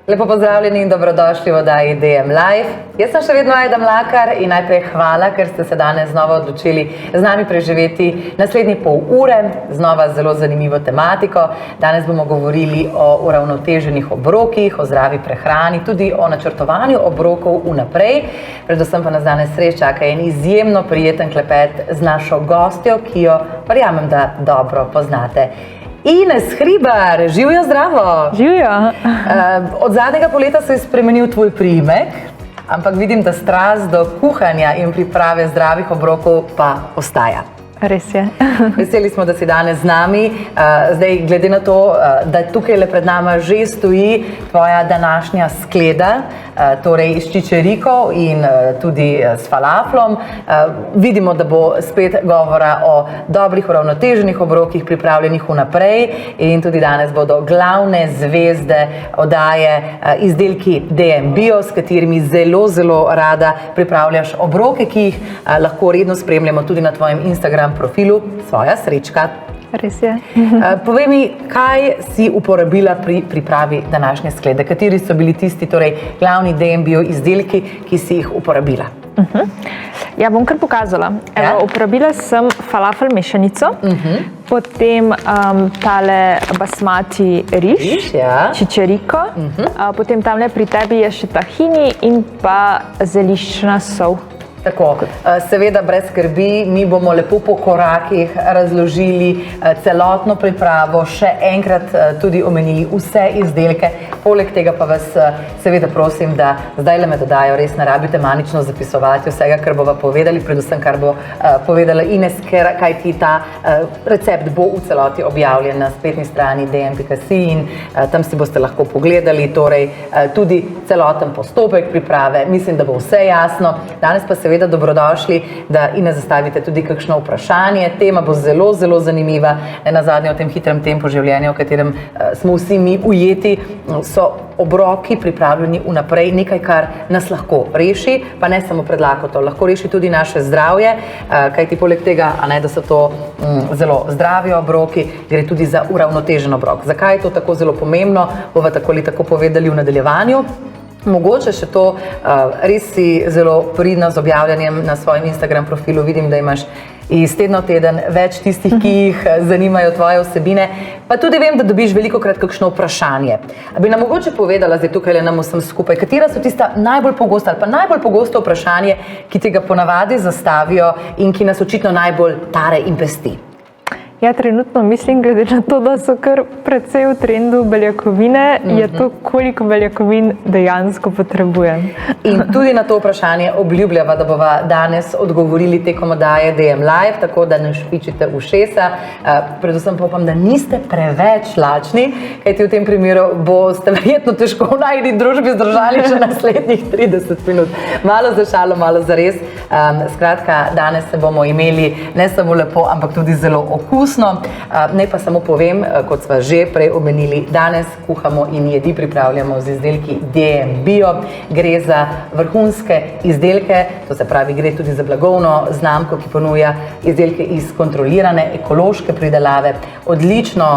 Lepo pozdravljeni in dobrodošli v oddaji DM Live. Jaz sem še vedno Ajda Mlakar in najprej hvala, ker ste se danes znova odločili z nami preživeti naslednji pol ure, znova zelo zanimivo tematiko. Danes bomo govorili o uravnoteženih obrokih, o zdravi prehrani, tudi o načrtovanju obrokov vnaprej. Predvsem pa nas danes res čaka en izjemno prijeten klepet z našo gostjo, ki jo verjamem, da dobro poznate. Ines Hribar, živijo zdravo! Živijo! Od zadnjega poleta se je spremenil tvoj priimek, ampak vidim, da strast do kuhanja in priprave zdravih obrokov pa ostaja. Res je. Veseli smo, da si danes z nami. Zdaj, glede na to, da tukaj le pred nama že stoji tvoja današnja skleda, torej s čičeriko in tudi s falaflom, vidimo, da bo spet govora o dobrih uravnoteženih obrokih, pripravljenih vnaprej, in tudi danes bodo glavne zvezde oddaje izdelki DM Bio, s katerimi zelo rada pripravljaš obroke, ki jih lahko redno spremljamo tudi na tvojem Instagram profilu Svoja srečka. Res je. Povej mi, kaj si uporabila pri pripravi današnje sklede? Kateri so bili tisti, torej glavni DM Bio izdelki, ki si jih uporabila? Ja, bom kar pokazala. Evo, uporabila sem falafel mešanico, potem tale basmati riž, čičeriko, potem tamle pri tebi je še tahini in pa zeliščna sol. Tako, seveda brez skrbi, mi bomo lepo po korakih razložili celotno pripravo, še enkrat tudi omenili vse izdelke, poleg tega pa vas seveda prosim, da zdaj le me dodajo, res ne rabite manično zapisovati vsega, kar bova povedali, predvsem kar bo povedala Ines, kaj ti ta recept bo v celoti objavljen na spletni strani dm.si in tam si boste lahko pogledali, torej tudi celoten postopek priprave, mislim, da bo vse jasno. Danes pa seveda dobrodošli, da Ines zastavite tudi kakšno vprašanje. Tema bo zelo zanimiva, ne nazadnje v tem hitrem tempu življenja, v katerem smo vsi mi ujeti, so obroki pripravljeni vnaprej, nekaj, kar nas lahko reši, pa ne samo pred lakoto, lahko reši tudi naše zdravje, kajti poleg tega, da so to zelo zdravi obroki, gre tudi za uravnotežen obrok. Zakaj je to tako zelo pomembno, bova tako ali tako povedali v nadaljevanju. Mogoče še to, res si zelo pridna z objavljanjem na svojem Instagram profilu, vidim, da imaš iz tedna v teden več tistih, ki jih zanimajo tvoje vsebine, pa tudi vem, da dobiš velikokrat kakšno vprašanje. Bi nam mogoče povedala, zdaj tukaj le nam vsem skupaj, katera so tista najbolj pogosta ali pa najbolj pogosto vprašanje, ki ti ga ponavadi zastavijo in ki nas očitno najbolj tare in pesti? Ja, trenutno mislim, glede na to, da so kar precej v trendu beljakovine, je to, koliko beljakovin dejansko potrebujem. In tudi na to vprašanje obljubljava, da bova danes odgovorili tekom oddaje DM Live, tako da ne špičite ušesa. Predvsem pa upam, da niste preveč lačni, kajti v tem primeru boste verjetno težko v najni družbi zdržali še naslednjih 30 minut. Malo za šalo, malo za res. Skratka, danes se bomo imeli ne samo lepo, ampak tudi zelo okusno. Naj pa samo povem, kot sva že prej omenili, danes kuhamo in jedi pripravljamo z izdelki DM Bio. Gre za vrhunske izdelke, to se pravi, gre tudi za blagovno znamko, ki ponuja izdelke iz kontrolirane ekološke pridelave. Odlično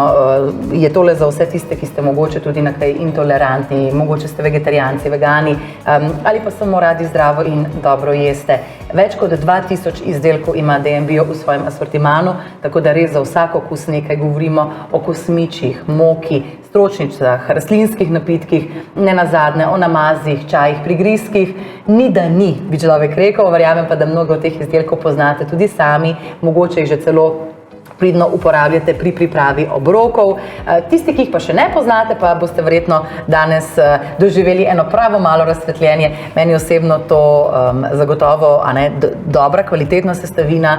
je tole za vse tiste, ki ste mogoče tudi na kaj intolerantni, mogoče ste vegetarijanci, vegani ali pa samo radi zdravo in dobro jeste. Več kot 2000 izdelkov ima DM Bio v svojem asortimanu, tako da res za vsak okus nekaj govorimo o kosmičih, moki, stročnicah, rastlinskih napitkih, ne nazadnje o namazih, čajih, prigrizkih. Ni da ni, bi človek rekel, verjamem pa, da mnogo teh izdelkov poznate tudi sami, mogoče jih že celo pridno uporabljate pri pripravi obrokov. Tisti, ki jih pa še ne poznate, pa boste verjetno danes doživeli eno pravo malo razsvetljenje. Meni osebno to zagotovo dobra, kvalitetna sestavina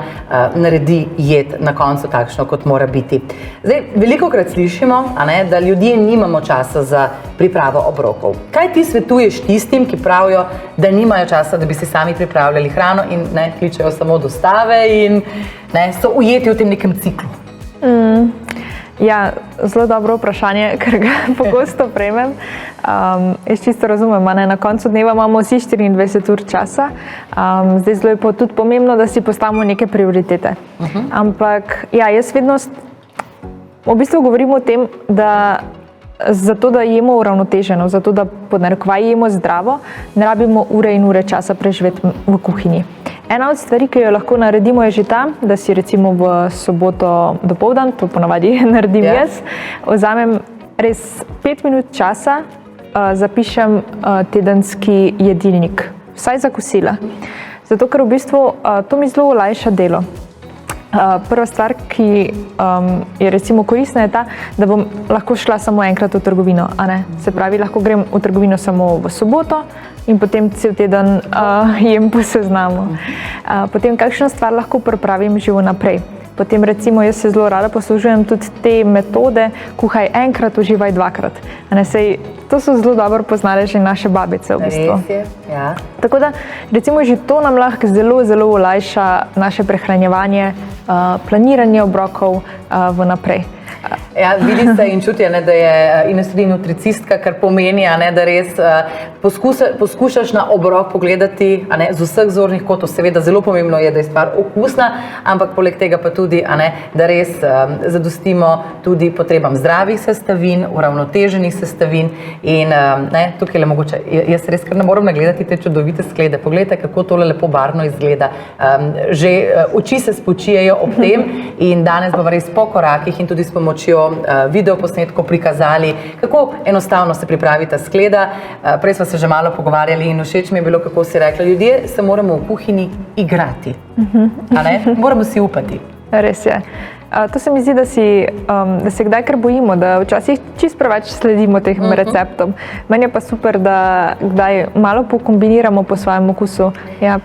naredi jed na koncu takšno, kot mora biti. Zdaj, velikokrat slišimo, da ljudje nimamo časa za pripravo obrokov. Kaj ti svetuješ tistim, ki pravijo, da nimajo časa, da bi si sami pripravljali hrano in kličejo samo dostave in so ujeti v tem nekem ciklu? Ja, zelo dobro vprašanje, ker ga pogosto prejmem. Jaz čisto razumem, na koncu dneva imamo vsi 24 ur časa. Zdaj zelo je tudi pomembno, da si postavimo neke prioritete. Ampak ja, jaz vedno v bistvu govorim o tem, da zato, da jemo uravnoteženo, zato, da pod narekovaj jemo zdravo, ne rabimo ure in ure časa preživeti v kuhinji. Ena od stvari, ki jo lahko naredimo, je že ta, da si recimo v soboto dopoldan, to ponavadi naredim jaz, vzamem res 5 minut časa, zapišem tedenski jedilnik, vsaj za kosila. Zato, ker v bistvu to mi zelo olajša delo. Prva stvar, ki je recimo koristna, je ta, da bom lahko šla samo enkrat v trgovino. Se pravi, lahko grem v trgovino samo v soboto in potem cel teden jem po seznamu. Potem kakšno stvar lahko pripravim že vnaprej. Potem recimo jaz se zelo rada poslužujem tudi te metode kuhaj enkrat, uživaj dvakrat. To so zelo dobro poznale že naše babice v bistvu. Res je, ja. Tako da recimo že to nam lahko zelo, zelo olajša naše prehranjevanje, planiranje obrokov vnaprej. Ja, vidi se in čuti, da je Ines tudi nutricistka, kar pomeni, da res poskušaš na obrok pogledati z vseh zornih kotov. Seveda zelo pomembno je, da je stvar okusna, ampak poleg tega pa tudi, da res zadostimo tudi potrebam zdravih sestavin, uravnoteženih sestavin in tukaj le mogoče, jaz res kar ne moram nagledati te čudovite sklede. Poglejte, kako tole lepo barvno izgleda. Že oči se spočijejo ob tem in danes bomo res po korakih in tudi s pomočjo videoposnetkov prikazali, kako enostavno se pripravi ta skleda. Prej smo se že malo pogovarjali in všeč mi je bilo, kako si rekla, ljudje se moramo v kuhinji igrati. Moramo si upati. Res je. To se mi zdi, da se kdaj kar bojimo, da včasih čisto preveč sledimo tem receptom. Meni je pa super, da kdaj malo pokombiniramo po svojem okusu,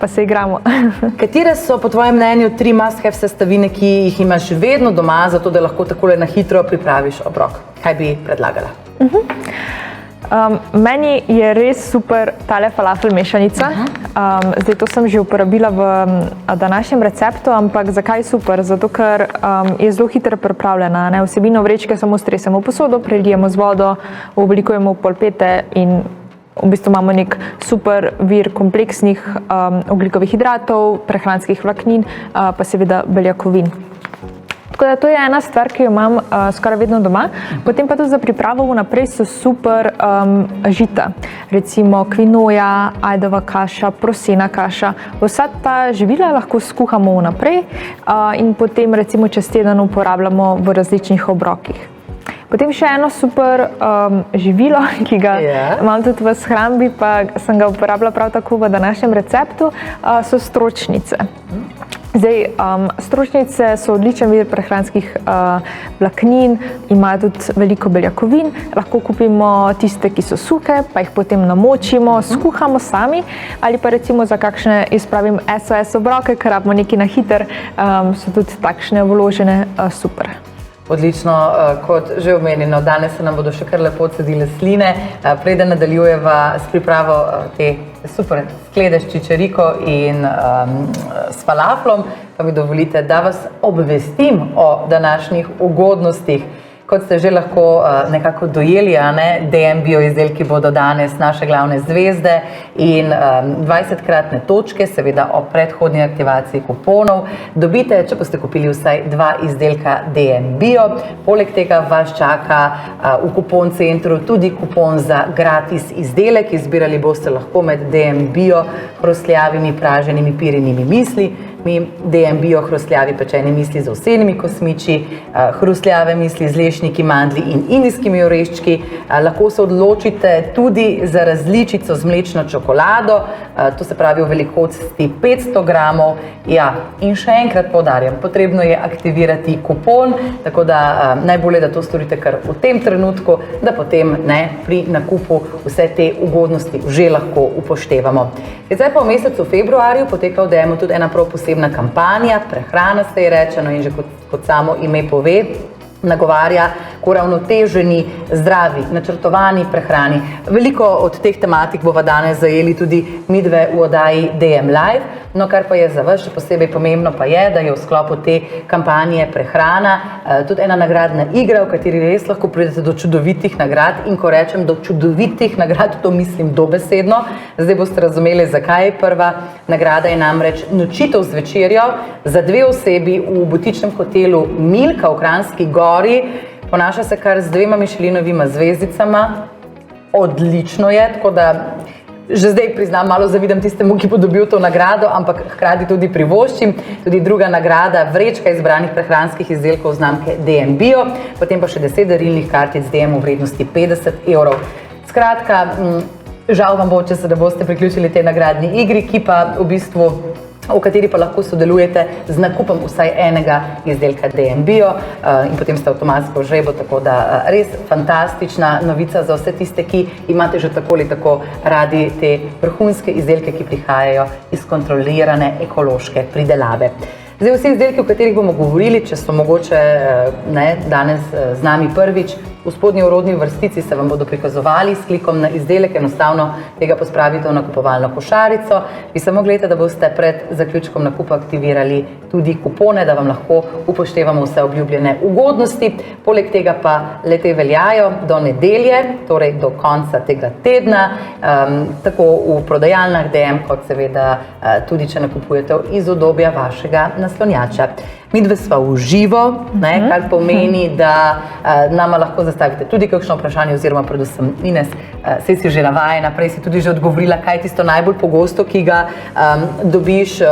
pa se igramo. Katere so po tvojem mnenju 3 must-have sestavine, ki jih imaš vedno doma, zato da lahko takole na hitro pripraviš obrok? Kaj bi predlagala? Meni je res super tale falafel mešanica. Zdaj to sem že uporabila v današnjem receptu, ampak zakaj super? Zato, ker je zelo hitro pripravljena. Vsebino vrečke samo stresemo v posodo, prelijemo z vodo, oblikujemo v polpete in v bistvu imamo nek super vir kompleksnih ogljikovih hidratov, prehranskih vlaknin, pa seveda beljakovin. Tako da to je ena stvar, ki jo imam skoraj vedno doma. Potem pa tudi za pripravo vnaprej so super žita. Recimo kvinoja, ajdova kaša, prosena kaša. Vsa ta živila lahko skuhamo vnaprej in potem recimo čez teden uporabljamo v različnih obrokih. Potem še eno super živilo, ki ga imam tudi v shrambi, pa sem ga uporabila prav tako v današnjem receptu, so stročnice. Zdaj, stročnice so odličen vir prehranskih vlaknin, imajo tudi veliko beljakovin, lahko kupimo tiste, ki so suhe, pa jih potem namočimo, skuhamo sami ali pa recimo za kakšne, jaz pravim, SOS obroke, ker rabimo nekaj na hiter, so tudi takšne vložene super. Odlično, kot že omenjeno, danes se nam bodo še kar lepo cedile sline. Preden nadaljujeva s pripravo te super sklede s čičeriko in s falaflom, pa mi dovolite, da vas obvestim o današnjih ugodnostih. Kot ste že lahko nekako dojeli, DM bio izdelki bodo danes naše glavne zvezde in 20-kratne točke, seveda o predhodni aktivaciji kuponov. Dobite, če boste kupili vsaj 2 izdelka DM bio. Poleg tega vas čaka v kupon centru tudi kupon za gratis izdelek. Izbirali boste lahko med DM bio hrustljavimi praženimi pirinimi misli, DM bio hrustljavi pečeni misli z ovsenimi kosmiči, hrustljave misli z lešniki, mandlji in indijskimi oreščki. Lahko se odločite tudi za različico z mlečno čokolado, to se pravi v velikosti 500 gramov. Ja, in še enkrat poudarjam, potrebno je aktivirati kupon, tako da najbolje, da to storite kar v tem trenutku, da potem pri nakupu vse te ugodnosti že lahko upoštevamo. Zdaj pa v mesecu februarju poteka v DM-u tudi ena prav posebna kampanja, prehrana se je rečeno in že kot samo ime pove, nagovarja k uravnoteženi, zdravi, načrtovani prehrani. Veliko od teh tematik bova danes zajeli tudi midve v oddaji DM Live, no kar pa je za vas še posebej pomembno pa je, da je v sklopu te kampanje prehrana tudi ena nagradna igra, v kateri res lahko pridete do čudovitih nagrad in ko rečem do čudovitih nagrad, to mislim dobesedno. Zdaj boste razumeli, zakaj. Prva nagrada je namreč nočitev z večerjo za 2 osebi v butičnem hotelu Milka v Kranjski Gori. ponaša se kar z 2 Michelinovima zvezdicama, odlično je, tako da že zdaj priznam, malo zavidam tistemu, ki bo dobil to nagrado, ampak hkrati tudi privoščim. Tudi druga nagrada, vrečka izbranih prehranskih izdelkov znamke DM Bio, potem pa še 10 darilnih kartic DM v vrednosti 50 evrov. Skratka, žal vam bo, če se ne boste priključili tej nagradni igri, ki pa v kateri pa lahko sodelujete z nakupom vsaj enega izdelka DM Bio in potem ste avtomatsko v žrebu, tako da res fantastična novica za vse tiste, ki imate že tako ali tako radi te vrhunske izdelke, ki prihajajo iz kontrolirane ekološke pridelave. Zdaj, vsi izdelki, o katerih bomo govorili, če so mogoče danes z nami prvič, v spodnji orodni vrstici se vam bodo prikazovali s klikom na izdelek, enostavno tega pospravite v nakupovalno košarico. Vi samo gledajte, da boste pred zaključkom nakupa aktivirali tudi kupone, da vam lahko upoštevamo vse obljubljene ugodnosti. Poleg tega pa le-te veljajo do nedelje, torej do konca tega tedna, tako v prodajalnah DM, kot seveda tudi, če nakupujete iz udobja vašega naslonjača. Midve sva v živo, kar pomeni, da nama lahko zastavite tudi kakšno vprašanje, oziroma predvsem Ines, saj si že navajena, prej si tudi že odgovorila, kaj je tisto najbolj pogosto, ki ga dobiš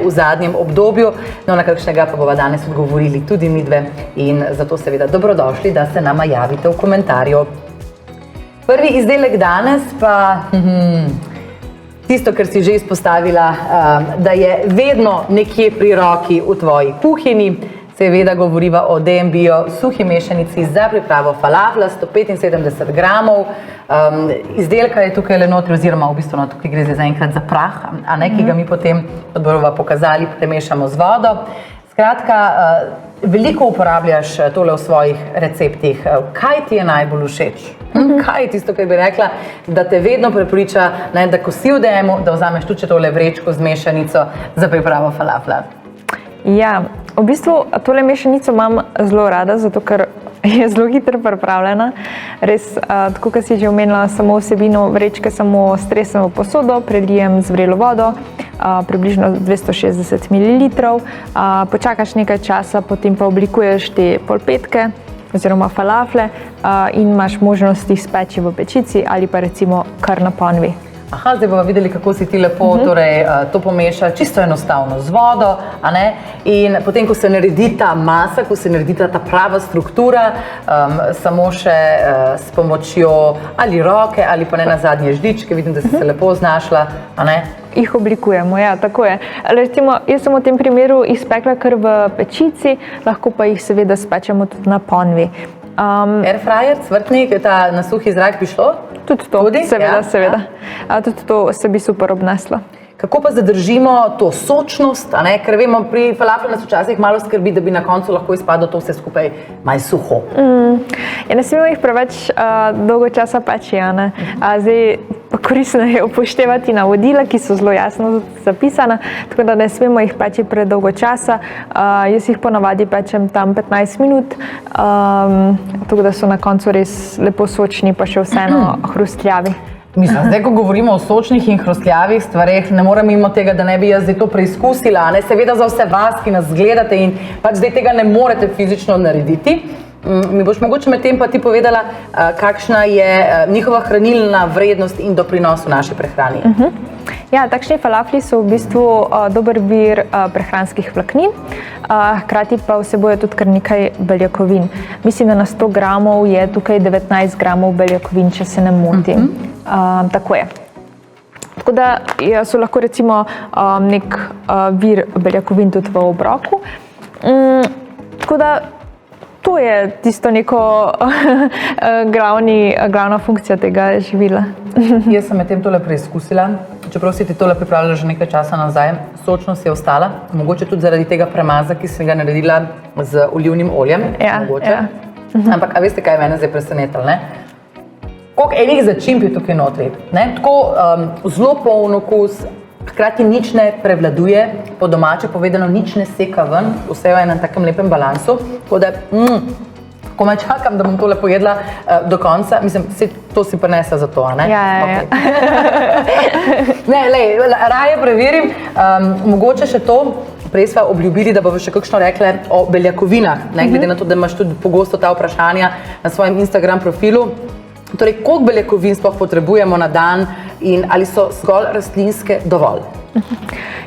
v zadnjem obdobju, no na kakšnega pa bova danes odgovorili tudi midve in zato seveda dobrodošli, da se nama javite v komentarju. Prvi izdelek danes pa... Tisto, kar si že izpostavila, da je vedno nekje pri roki v tvoji kuhinji, seveda govoriva o DM Bio suhi mešanici za pripravo falafla, 175 gramov. Izdelka je tukaj le notri, oziroma v bistvu tukaj gre zaenkrat za prah, ki ga mi potem odborova pokazali, premešamo z vodo. Skratka, veliko uporabljaš tole v svojih receptih. Kaj ti je najbolj všeč? Kaj je tisto, kar bi rekla, da te vedno prepriča, da ko si v DM-u, da vzameš tudi tole vrečko z mešanico za pripravo falafla? Ja, v bistvu tole mešanico imam zelo rada, zato ker je zelo hitro pripravljena. Res, tako kot si že omenila, samo vsebino vrečke samo stresem v posodo, prelijem z vrelo vodo, približno 260 ml, počakaš nekaj časa, potem pa oblikuješ te polpetke oziroma falafle in imaš možnost jih speči v pečici ali pa recimo kar na ponvi. Aha, zdaj bomo videli, kako si ti lepo to pomeša, čisto enostavno z vodo, in potem, ko se naredi ta masa, ko se naredi ta prava struktura, samo še s pomočjo ali roke ali pa ne nazadnje žličke, vidim, da si se lepo znašla, Jih oblikujemo, ja, tako je. Recimo, jaz sem v tem primeru jih spekla kar v pečici, lahko pa jih seveda spečemo tudi na ponvi. Airfryer, cvrtnik, ta na suhi zrak bi šlo? Tudi to, seveda. Tudi to se bi super obneslo. Kako pa zadržimo to sočnost, ker vemo, pri falaflu nas včasih malo skrbi, da bi na koncu lahko izpadlo to vse skupaj malo suho. Ja, ne smemo jih preveč dolgo časa peči, zdaj koristno je upoštevati navodila, ki so zelo jasno zapisana, tako da ne smemo jih peči predolgo časa. Jaz jih ponavadi pečem tam 15 minut, tako da so na koncu res lepo sočni, pa še vseeno hrustljavi. Mislim, zdaj, ko govorimo o sočnih in hrustljavih stvareh, ne morem mimo tega, da ne bi jaz zdaj to preizkusila. Seveda za vse vas, ki nas gledate in pač zdaj tega ne morete fizično narediti. Mi boš mogoče med tem pa ti povedala, kakšna je njihova hranilna vrednost in doprinos v naši prehrani. Ja, takšni falafli so v bistvu dober vir prehranskih vlaknin, hkrati pa vsebujejo tudi kar nekaj beljakovin. Mislim, da na 100 gramov je tukaj 19 gramov beljakovin, če se ne motim. Tako je. Tako da so lahko recimo nek vir beljakovin tudi v obroku. Tako da to je tisto neko glavna funkcija tega živila. Jaz sem med tem tole preizkusila, čeprav si ti tole pripravljala že nekaj časa nazaj, sočnost je ostala, mogoče tudi zaradi tega premaza, ki sem ga naredila z olivnim oljem. Ampak, a veste, kaj je mene zdaj presenetilo, koliko enih začimb je tukaj notri, tako zelo poln okus, hkrati nič ne prevladuje, po domače povedano, nič ne seka ven, vse je v enem takem lepem balansu, tako da komaj čakam, da bom tole pojedla do konca, mislim, to si prinesla za to, Ja. Ne, raje preverim, mogoče še to, Prej sva obljubili, da bomo še kakšno rekle o beljakovinah, ne glede na to, da imaš tudi pogosto ta vprašanja na svojem Instagram profilu. Torej, koliko beljakovin sploh potrebujemo na dan in ali so zgolj rastlinske dovolj?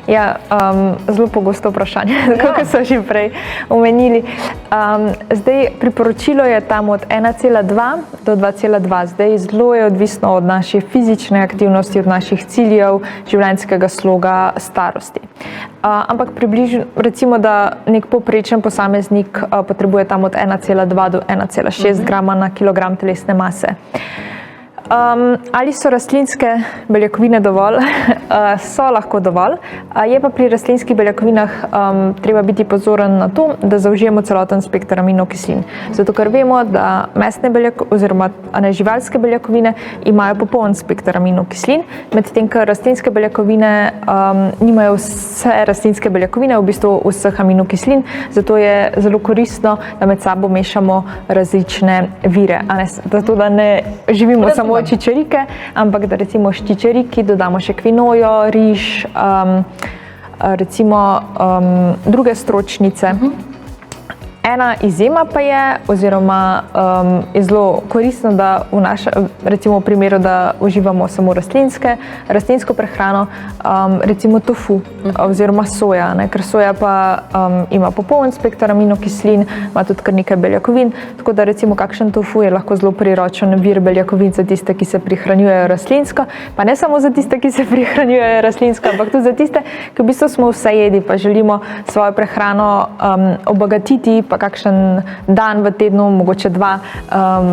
Ja, zelo pogosto vprašanje, kot so že prej omenili. Zdaj, priporočilo je tam od 1,2 do 2,2. Zdaj, zelo je odvisno od naše fizične aktivnosti, od naših ciljev, življenjskega sloga, starosti. Ampak približno, recimo, da nek povprečen posameznik potrebuje tam od 1,2 do 1,6 grama na kilogram telesne mase. Ali so rastlinske beljakovine dovolj? So lahko dovolj. Je pa pri rastlinskih beljakovinah treba biti pozoren na to, da zaužijemo celoten spekter aminokislin. Zato, ker vemo, da mesne oziroma živalske beljakovine imajo popoln spekter aminokislin, medtem ko rastlinske beljakovine nimajo vse rastlinske beljakovine, v bistvu vseh aminokislin, zato je zelo koristno, da med sabo mešamo različne vire. Zato, da ne živimo samo čičerike, ampak da recimo s čičeriki dodamo še kvinojo, riž, recimo druge stročnice. Ena izjema pa je, oziroma je zelo koristno, da recimo v primeru, da uživamo samo rastlinsko prehrano, recimo tofu oziroma soja, ker soja pa ima popoln spekter aminokislin, ima tudi kar nekaj beljakovin, tako da recimo kakšen tofu je lahko zelo priročen vir beljakovin za tiste, ki se prihranjujejo rastlinsko, pa ne samo za tiste, ki se prihranjujejo rastlinsko, ampak tudi za tiste, ki v bistvu smo vse jedi, pa želimo svojo prehrano obogatiti, pa kakšen dan v tednu, mogoče 2,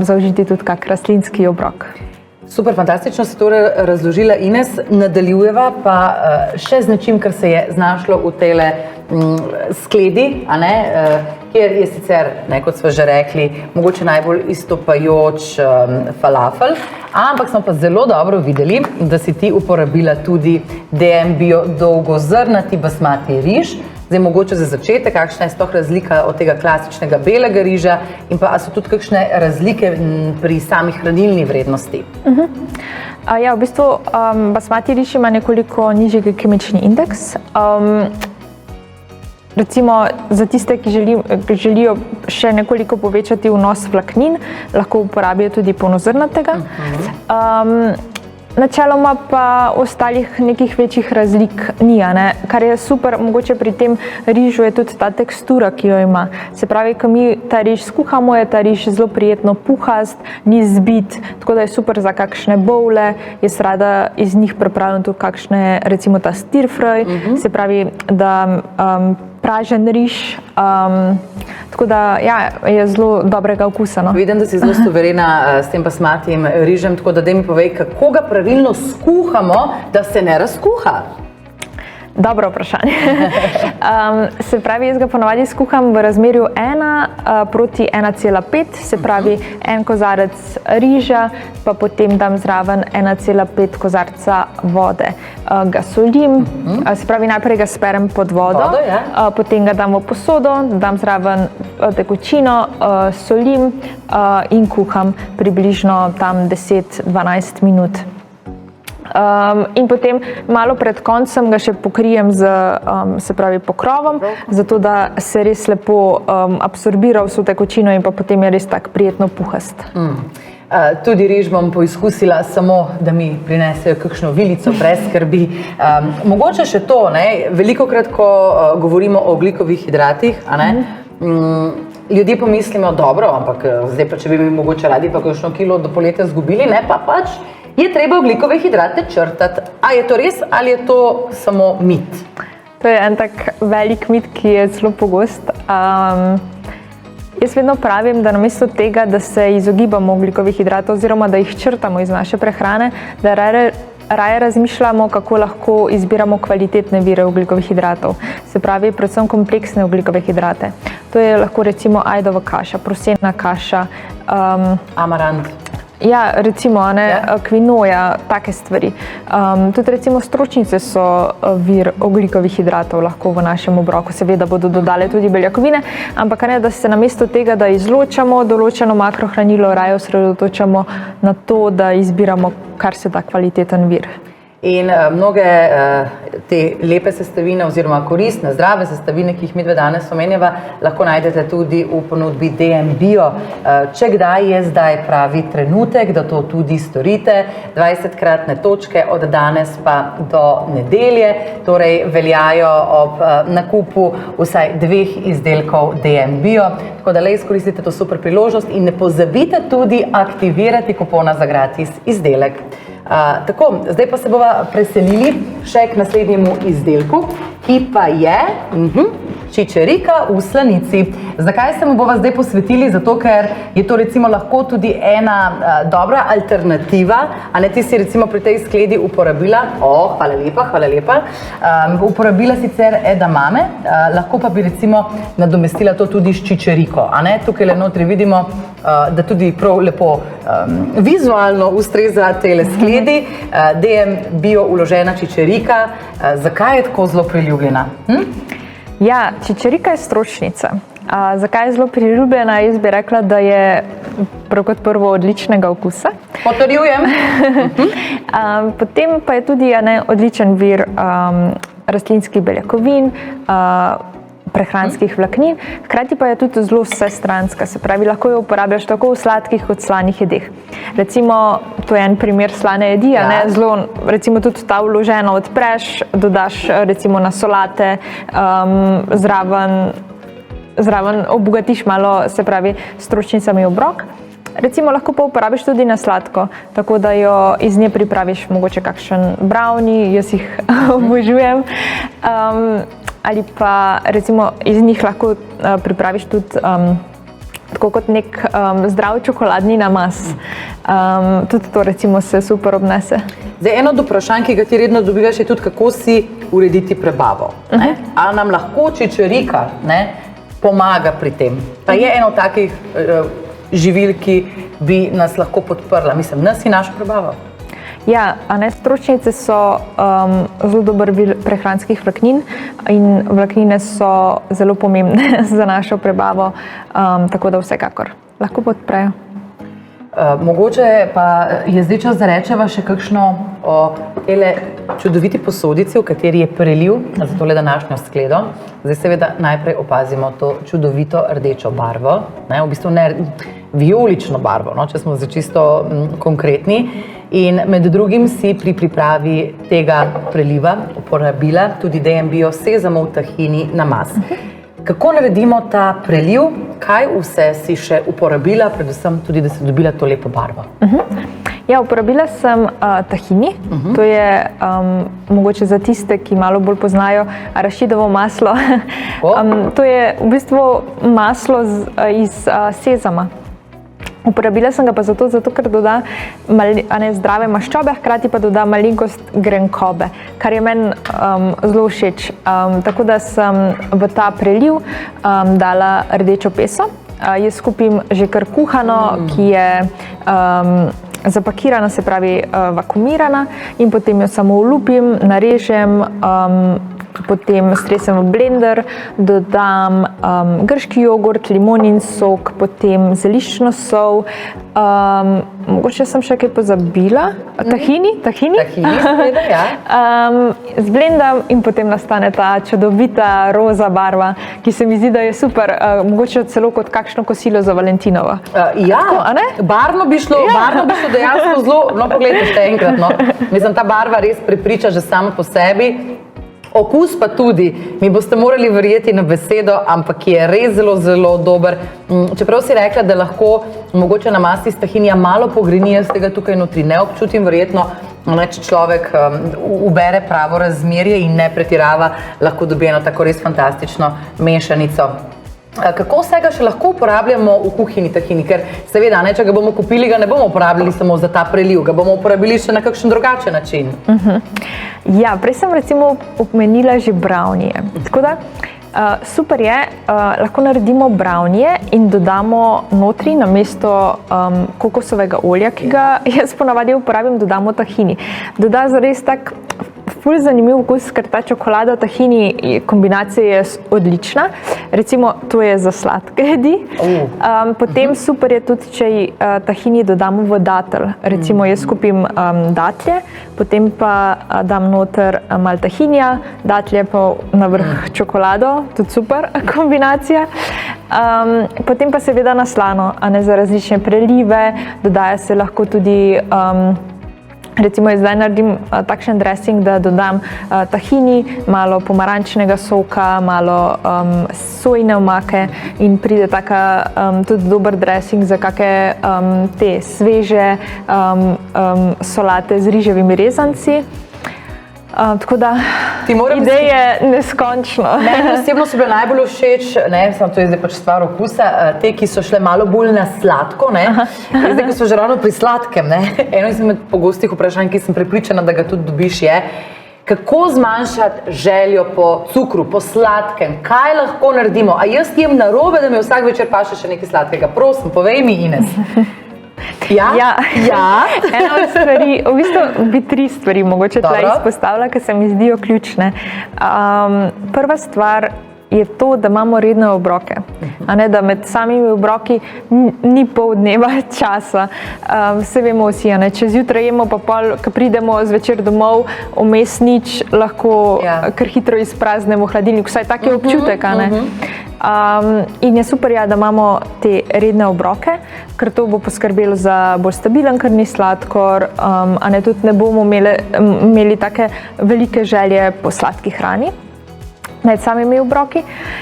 zaužiti tudi kak rastlinski obrok. Super, fantastično si torej razložila, Ines. Nadaljujeva pa še z nečim, kar se je znašlo v tele skledi, kjer je sicer, kot smo že rekli, mogoče najbolj izstopajoč falafel, ampak smo pa zelo dobro videli, da si ti uporabila tudi DM Bio dolgozrnati basmati riž. Zdaj, mogoče za začetek, kakšna je sploh razlika od tega klasičnega belega riža in pa so tudi kakšne razlike pri sami hranilni vrednosti? Ja, v bistvu basmati riž ima nekoliko nižji glikemični indeks. Recimo za tiste, ki želijo še nekoliko povečati vnos vlaknin, lahko uporabijo tudi polnozrnatega. Načeloma pa ostalih nekih večjih razlik ni, kar je super, mogoče pri tem rižu je tudi ta tekstura, ki jo ima. Se pravi, ko mi ta riž skuhamo, je ta riž zelo prijetno puhast, ni zbit, tako da je super za kakšne bowle, jaz rada iz njih pripravljam tudi kakšne, recimo ta stir fry, se pravi, da pražen riž, tako da ja, je zelo dobrega okusa. Vidim, da si zelo suverena s tem basmatim rižem, tako da daj mi povej, kako ga pravilno skuhamo, da se ne razkuha? Dobro vprašanje. Se pravi, jaz ga ponavadi skuham v razmerju 1:1,5, se pravi, en kozarec riža, pa potem dam zraven 1,5 kozarca vode. Ga solim, se pravi, najprej ga sperem pod vodo, potem ga dam v posodo, dam zraven tekočino, solim in kuham približno tam 10-12 minut. In potem malo pred koncem ga še pokrijem z, se pravi, pokrovom, zato da se res lepo absorbira vso tekočino in pa potem je res tak prijetno puhast. Tudi riž bom poizkusila, samo da mi prinesejo kakšno vilico brez skrbi. Mogoče še to, velikokrat, ko govorimo o ogljikovih hidratih, ljudje pomislimo, dobro, ampak zdaj pa, če bi mi mogoče radi pa kakšno kilo do poletja zgubili, pa pač je treba ogljikove hidrate črtati. A je to res ali je to samo mit? To je en tak velik mit, ki je zelo pogost. Jaz vedno pravim, da namesto tega, da se izogibamo ogljikovih hidratov oziroma da jih črtamo iz naše prehrane, da raje razmišljamo, kako lahko izbiramo kvalitetne vire ogljikovih hidratov. Se pravi, predvsem kompleksne ogljikove hidrate. To je lahko recimo ajdova kaša, prosena kaša. Amarant. Ja, recimo, kvinoja, take stvari. Tudi recimo stročnice so vir ogljikovih hidratov lahko v našem obroku. Seveda bodo dodale tudi beljakovine, ampak da se namesto tega, da izločamo določeno makrohranilo, raje osredotočamo na to, da izbiramo kar se da kvaliteten vir. in mnoge te lepe sestavine oziroma koristne, zdrave sestavine, ki jih midve danes omenjava, lahko najdete tudi v ponudbi DM Bio. Če kdaj je zdaj pravi trenutek, da to tudi storite, 20-kratne točke od danes pa do nedelje, torej veljajo ob nakupu vsaj 2 izdelkov DM Bio, tako da le izkoristite to super priložnost in ne pozabite tudi aktivirati kupona za gratis izdelek. Tako, zdaj pa se bova preselili še k naslednjemu izdelku, ki pa je čičerika v slanici. Zakaj se mu bova zdaj posvetili? Zato, ker je to recimo lahko tudi ena dobra alternativa, a ne ti si recimo pri tej skledi uporabila, hvala lepa, uporabila sicer edamame, lahko pa bi recimo nadomestila to tudi s čičeriko, a ne? Tukaj le notri vidimo, da tudi prav lepo vizualno ustreza tele skledi. DM Bio vložena čičerika, zakaj je tako zelo priljubljena? Ja, čičerika je stročnica. Zakaj je zelo priljubljena? Jaz bi rekla, da je prav kot prvo odličnega okusa. Potrjujem. Potem pa je tudi odličen vir rastlinskih beljakovin, prehranskih vlaknin, hkrati pa je tudi zelo vsestranska, se pravi, lahko jo uporabljaš tako v sladkih kot slanih jedeh. Recimo, to je en primer slane jedi, zelo, recimo tudi ta vložena odpreš, dodaš recimo na solate, zraven obogatiš malo, se pravi, s stročnicami obrok. Recimo lahko pa uporabiš tudi na sladko, tako da jo iz nje pripraviš mogoče kakšen brownie, jaz jih obožujem. Ali pa recimo iz njih lahko pripraviš tudi tako kot nek zdrav čokoladni namaz. Tudi to recimo se super obnese. Zdaj, eno od vprašanj, ki ga ti redno dobivaš, je tudi, kako si urediti prebavo. A nam lahko čičerika pomaga pri tem? Pa je eno takih živil, ki bi nas lahko podprla, mislim, nas in našo prebavo? Ja, stročnice so zelo dober vir prehranskih vlaknin in vlaknine so zelo pomembne za našo prebavo, tako da vsekakor lahko podprejo. Mogoče pa je zdaj čas, da rečeva še kakšno o tele čudoviti posodici, v kateri je preliv za tole današnjo skledo. Zdaj seveda najprej opazimo to čudovito rdečo barvo, v bistvu ne vijolično barvo, če smo zdaj čisto konkretni. In med drugim si pri pripravi tega preliva uporabila tudi DM Bio sezamov tahini namaz. Kako naredimo ta preliv? Kaj vse si še uporabila, predvsem tudi, da si dobila to lepo barvo? Ja, uporabila sem tahini, to je mogoče za tiste, ki malo bolj poznajo arašidovo maslo. To je v bistvu maslo iz sezama. Uporabila sem ga pa zato, ker doda zdrave maščobe, hkrati pa doda malenkost grenkobe, kar je meni zelo všeč. Tako da sem v ta preliv dala rdečo peso. Jaz kupim že kar kuhano, ki je zapakirana, se pravi vakuumirana, in potem jo samo olupim, narežem, potem stresem v blender, dodam grški jogurt, limonin sok, potem zeliščno sol, mogoče sem še kaj pozabila, tahini, seveda, ja. Zblendam in potem nastane ta čudovita roza barva, ki se mi zdi, da je super, mogoče celo kot kakšno kosilo za Valentinovo. Ja, barvno bi šlo dejansko zelo, poglejte še enkrat, mislim, ta barva res prepriča že samo po sebi. Okus pa tudi, mi boste morali verjeti na besedo, ampak je res zelo, zelo dober. Čeprav si rekla, da lahko mogoče na masti s tahinija malo pogreni, jaz tega tukaj notri ne občutim, verjetno, če človek ubere pravo razmerje in ne pretirava, lahko dobi eno tako res fantastično mešanico. Kako vsega še lahko uporabljamo v kuhinji tahini? Ker seveda, če ga bomo kupili, ga ne bomo uporabljali samo za ta preliv, ga bomo uporabili še na kakšen drugačen način. Ja, prej sem recimo omenila že brownije. Tako da super je, lahko naredimo brownije in dodamo notri namesto kokosovega olja, ki ga jaz ponavadi uporabim, dodamo tahini. Doda zares tak ful zanimiv okus, ker ta čokolada, tahini, kombinacija je odlična. Recimo, to je za sladke jedi. Potem super je tudi, če tahini dodamo v datlj. Recimo, jaz kupim datlje, potem pa dam noter malo tahinija, datlje pa na vrh čokolado, tudi super kombinacija. Potem pa seveda na slano, a ne za različne prelive, dodaja se lahko tudi recimo jaz zdaj naredim takšen dressing, da dodam tahini, malo pomarančnega soka, malo sojine omake in pride taka tudi dober dressing za kakšne te sveže solate z riževimi rezanci. Tako da ideje je neskončno. Meni osebno so bile najbolj všeč, samo to je zdaj pač stvar okusa, te, ki so šle malo bolj na sladko, zdaj, ko so že ravno pri sladkem, eno izmed pogostih vprašanj, ki sem prepričana, da ga tudi dobiš, je, kako zmanjšati željo po cukru, po sladkem, kaj lahko naredimo? A jaz jem narobe, da mi vsak večer paše še nekaj sladkega? Prosim, povej mi, Ines. Ja? Ena od stvari, v bistvu bi 3 stvari mogoče tukaj izpostavila, ki se mi zdijo ključne. Prva stvar je to, da imamo redne obroke, a ne da med samimi obroki ni pol dneva časa. Vse vemo vsi, a ne, če zjutraj jemo, pa pol, ko pridemo zvečer domov, vmes nič, lahko kar hitro izpraznemo hladilnik, vsaj tak je občutek, a ne. In je super, da imamo te redne obroke, ker to bo poskrbelo za bolj stabilen krvni sladkor, a ne tudi ne bomo imeli take velike želje po sladki hrani med samimi obroki.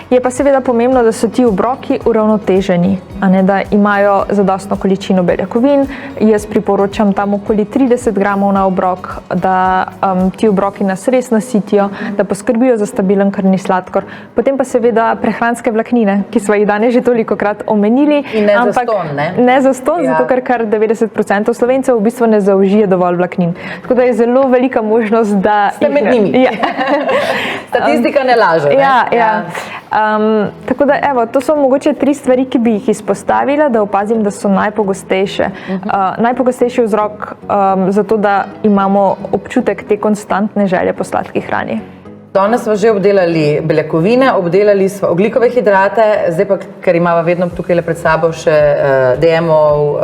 Je pa seveda pomembno, da so ti obroki uravnoteženi, a ne da imajo zadostno količino beljakovin. Jaz priporočam tam okoli 30 gramov na obrok, da ti obroki nas res nasitijo, da poskrbijo za stabilen krvni sladkor. Potem pa seveda prehranske vlaknine, ki smo jih danes že tolikokrat omenili. In ne zastonj, ne? Ne zastonj, zato ker kar 90% Slovencev v bistvu ne zaužije dovolj vlaknin. Tako da je zelo velika možnost, da... Ste med njimi. Statistika ne laže. Tako da, evo, to so mogoče 3 stvari, ki bi jih izpostavila, da opazim, da so najpogostejše. Najpogostejši vzrok za to, da imamo občutek te konstantne želje po sladki hrani. Danes smo že obdelali beljakovine, obdelali smo ogljikove hidrate, zdaj pa, ker imamo vedno tukaj pred sabo še DM-ov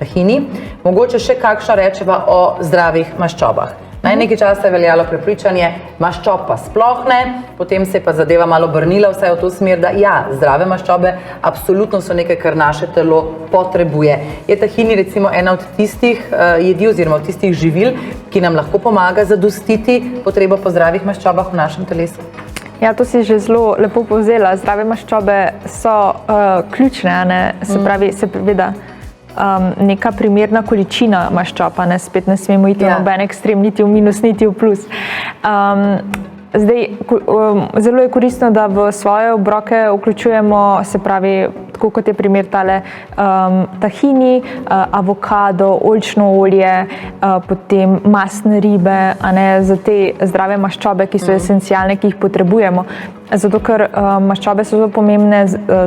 tahini, mogoče še kakšno rečeva o zdravih maščobah. Nekaj časa je veljalo prepričanje, maščob pa sploh ne, potem se je pa zadeva malo obrnila vsaj v to smer, da zdrave maščobe absolutno so nekaj, kar naše telo potrebuje. Je tahini recimo ena od tistih jedi oziroma od tistih živil, ki nam lahko pomaga zadostiti potrebo po zdravih maščobah v našem telesu? Ja, to si že zelo lepo povzela. Zdrave maščobe so ključne, a ne? Se pravi, se preveda neka primerna količina maščob, spet ne smemo iti v noben ekstrem, niti v minus, niti v plus. Zdaj, zelo je koristno, da v svoje obroke vključujemo, se pravi, tako kot je primer tale tahini, avokado, oljčno olje, potem mastne ribe, a ne, za te zdrave maščobe, ki so esencialne, ki jih potrebujemo. Zato, ker maščobe so zelo pomembne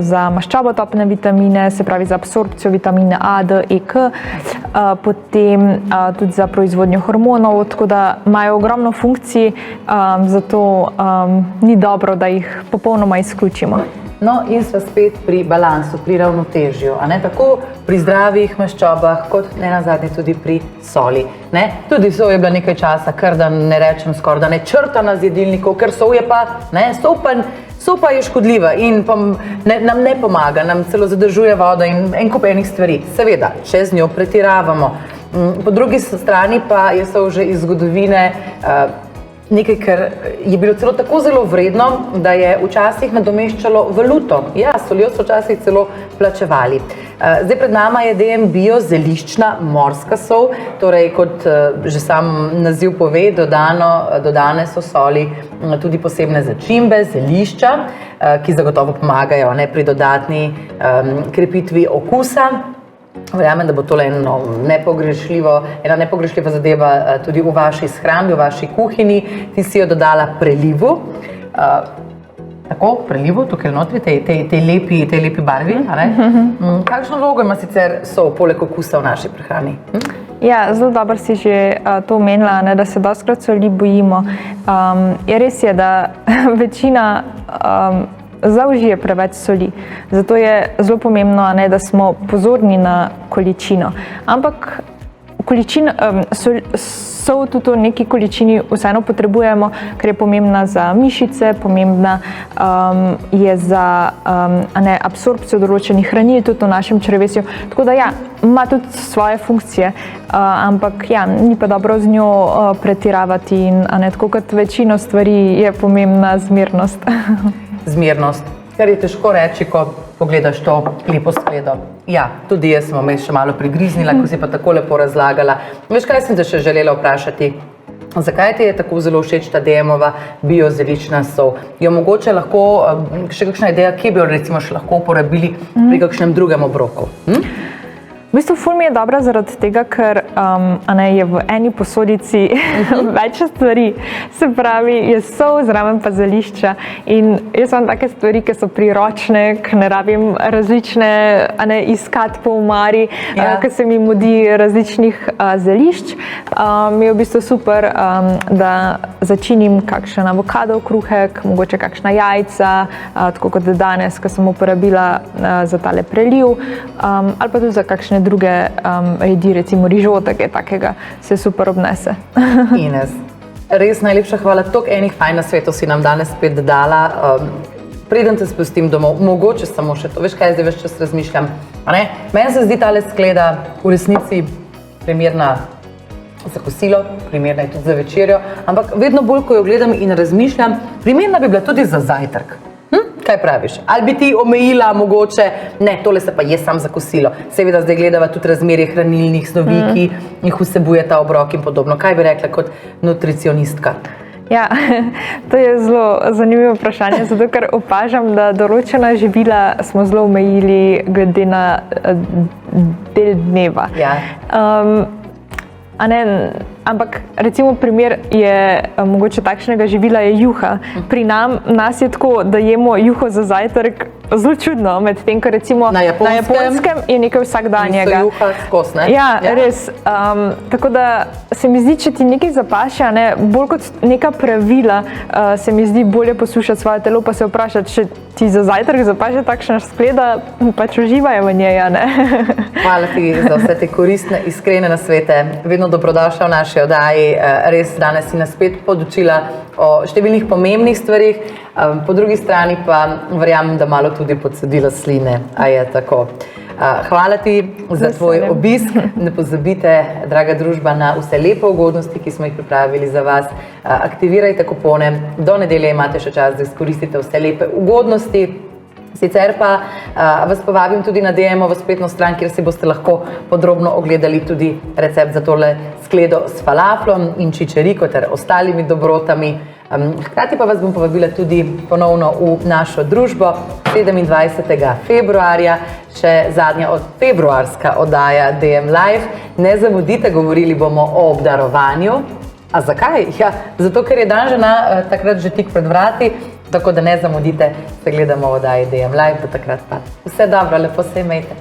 za maščobotopne vitamine, se pravi za absorpcijo vitamine A, D, E, K, potem tudi za proizvodnjo hormonov, tako da imajo ogromno funkcij, zato ni dobro, da jih popolnoma izključimo. No, in smo spet pri balansu, pri ravnotežju, a ne, tako pri zdravih maščobah, kot nenazadnje tudi pri soli. Tudi sol je bila nekaj časa, kar da ne rečem skoraj, da ne črtana z jedilnikov, ker sol je pa, sol pa je škodljiva in nam ne pomaga, nam celo zadržuje vodo in en kup enih stvari. Seveda, če z njo pretiravamo. Po drugi strani pa je sol že iz zgodovine nekaj, kar je bilo celo tako zelo vredno, da je včasih nadomeščalo valuto. Ja, soljo so včasih celo plačevali. Zdaj pred nama je DM Bio zeliščna morska sol, torej kot že sam naziv pove, dodane so soli tudi posebne začimbe, zelišča, ki zagotovo pomagajo pri dodatni krepitvi okusa. Verjamem, da bo tole ena nepogrešljiva zadeva tudi v vaši shrambi, v vaši kuhinji. Ti si jo dodala prelivu. Tako, prelivu, tukaj notri, tej lepi barvi. Kakšno vlogo ima sicer sol poleg okusa v naši prehrani? Ja, zelo dobro si že to omenila, da se dostikrat soli bojimo. Res je, da večina zaužije preveč soli. Zato je zelo pomembno, da smo pozorni na količino. Ampak sol tudi v neki količini vseeno potrebujemo, ker je pomembna za mišice, pomembna je za absorpcijo določenih hranil tudi v našem črevesju. Tako da ja, ima tudi svoje funkcije, ampak ja, ni pa dobro z njo pretiravati in tako kot večino stvari je pomembna zmernost. Zmernost, kar je težko reči, ko pogledaš to lepo skledo. Ja, tudi jaz sem vmes še malo prigriznila, ko si pa tako lepo razlagala. Veš, kaj sem te še želela vprašati? Zakaj ti je tako zelo všeč ta DM-ova biozelična sol? Jo mogoče lahko, še kakšna ideja, kje bi jo recimo še lahko uporabili pri kakšnem drugem obroku? V bistvu ful mi je dobra zaradi tega, ker je v eni posodici več stvari. Se pravi, je sol, zraven pa zelišča. In jaz imam take stvari, ki so priročne, ki ne rabim različne iskati po omari, ki se mi mudi različnih zelišč. Mi je v bistvu super, da začinim kakšen avokadov kruhek, mogoče kakšna jajca, tako kot danes, ki sem uporabila za tale preliv, ali pa tudi za kakšne druge jedi, recimo rižotek je takega, se super obnese. Ines, res najlepša hvala, toliko enih fajn nasvetov si nam danes spet dala. Preden te spustim domov, mogoče samo še to, veš kaj, zdaj več čas razmišljam. Meni se zdi tale skleda v resnici primerna za kosilo, primerna je tudi za večerjo, ampak vedno bolj, ko jo gledam in razmišljam, primerna bi bila tudi za zajtrk. Kaj praviš? Ali bi ti omejila mogoče, ne, tole se pa je sam za kosilo. Seveda zdaj gledava tudi razmerje hranilnih snovi, ki jih vsebuje ta obrok in podobno. Kaj bi rekla kot nutricionistka? Ja, to je zelo zanimivo vprašanje, zato ker opažam, da določena živila smo zelo omejili glede na del dneva. Ja. Ampak recimo primer je mogoče takšnega živila je juha. Pri nas je tako, da jemo juho za zajtrk zelo čudno, medtem ko recimo na Japonskem je nekaj vsakdanjega. Juha skos, ne? Ja, res. Tako da se mi zdi, če ti nekaj zapaše, bolj kot neka pravila, se mi zdi bolje poslušati svoje telo, pa se vprašati, če ti za zajtrk zapaše takšna skleda, pač uživaj v njej, ne? Hvala ti za vse te koristne, iskrene nasvete. Vedno dobrodošla v naši oddaji. Res danes si nas spet podučila o številnih pomembnih stvarih, po drugi strani pa verjamem, da malo tudi podsodila sline, a je tako. Hvala ti za tvoj obisk. Ne pozabite, draga družba, na vse lepe ugodnosti, ki smo jih pripravili za vas. Aktivirajte kupone. Do nedelje imate še čas, da izkoristite vse lepe ugodnosti. Sicer pa vas povabim tudi na DM-ovo spletno stran, kjer si boste lahko podrobno ogledali tudi recept za tole skledo s falaflom in čičeriko ter ostalimi dobrotami. Hkrati pa vas bom povabila tudi ponovno v našo družbo 27. februarja, še zadnja februarska oddaja DM Live. Ne zamudite, govorili bomo o obdarovanju. A zakaj? Ja, zato, ker je dan žena takrat že tik pred vrati, tako da ne zamudite, se gledamo v oddaji DM Live, do takrat pa vse dobro, lepo se imejte.